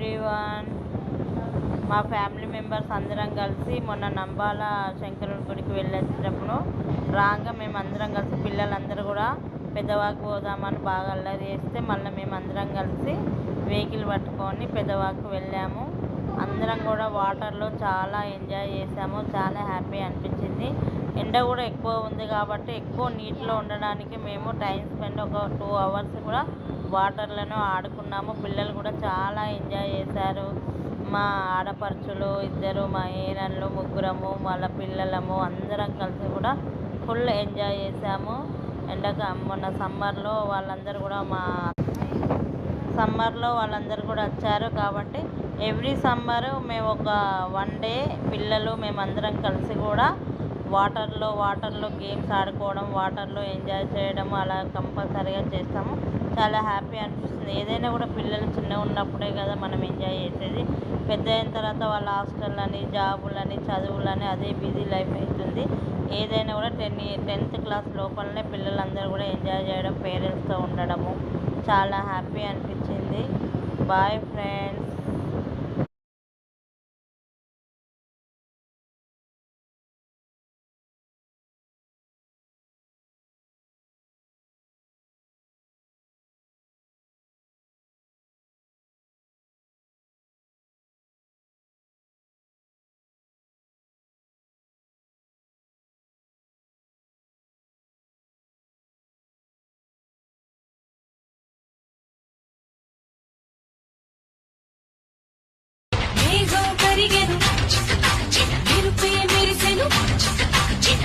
Everyone. మా family members అందరం కలిసి మొన్న నంబాల శంకరుడి గుడికి వెళ్ళేటప్పుడు రాగా మేమందరం కలిసి పిల్లలందరూ కూడా పెద్దవాకు పోదామని బాగా అల్లరి చేస్తే మళ్ళీ మేమందరం కలిసి వెహికల్ పట్టుకొని పెద్దవాకు వెళ్ళాము. అందరం కూడా వాటర్లో చాలా ఎంజాయ్ చేసాము. చాలా హ్యాపీ అనిపించింది. ఎండ కూడా ఎక్కువ ఉంది కాబట్టి ఎక్కువ నీటిలో ఉండడానికి మేము టైం స్పెండ్ ఒక 2 అవర్స్ కూడా వాటర్లను ఆడుకున్నాము. పిల్లలు కూడా చాలా ఎంజాయ్ చేశారు. మా ఆడపడుచులు ఇద్దరు, మా ఏనళ్ళు ముగ్గురము, వాళ్ళ పిల్లలము అందరం కలిసి కూడా ఫుల్ ఎంజాయ్ చేసాము. మొన్న సమ్మర్లో వాళ్ళందరూ కూడా వచ్చారు కాబట్టి ఎవ్రీ సమ్మర్ మేము ఒక 1 డే పిల్లలు మేమందరం కలిసి కూడా వాటర్లో గేమ్స్ ఆడుకోవడం, వాటర్లో ఎంజాయ్ చేయడం అలా కంపల్సరీగా చేస్తాము. చాలా హ్యాపీ అనిపిస్తుంది. ఏదైనా కూడా పిల్లలు చిన్నగా ఉన్నప్పుడే కదా మనం ఎంజాయ్ చేసేది. పెద్ద అయిన తర్వాత వాళ్ళ హాస్టళ్ళని, జాబులని, చదువులని అదే బిజీ లైఫ్ అవుతుంది. ఏదైనా కూడా 10th క్లాస్ లోపలనే పిల్లలందరూ కూడా ఎంజాయ్ చేయడం, పేరెంట్స్తో ఉండడము చాలా హ్యాపీ అనిపించింది. Bye friends.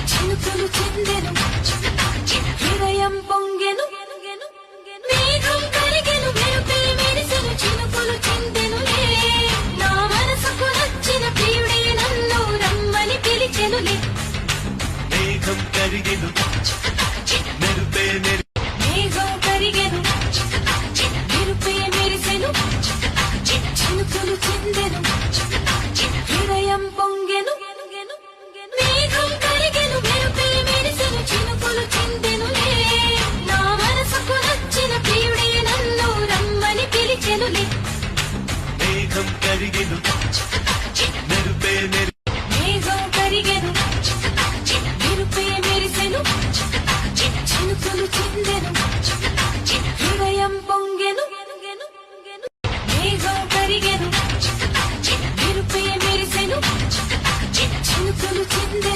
చినుకులు చిందెను, హృదయం పొంగెను, మేఘం కరిగెను, మెరుపే మెరిసెను, చినుకులు చిందెనులే. నా మనసుకు నచ్చిన ప్రియుడే నన్ను రమ్మని పిలిచెనులే. మేఘం కరిగెను, మెరుపే మేఘం కరిగెను, మెరుపే మెరిసెను, చినుకులు చిందెను, హృదయం పొంగెను, మేఘం కరిగెను, మెరుపే మెరిసెను, చినుకులు చిందెనులే. నా మనసుకు నచ్చిన ప్రియుడే నన్ను రమ్మని పిలిచెనులే. మేఘం కరిగెను, మెరుపే మేఘం కరిగెను, మెరుపే మెరిసెను, చినుకులు చిందెను, హృదయం పొంగెను. మేఘం కరిగెను, మెరుపే మెరిసెను, చినుకులు చిందెను.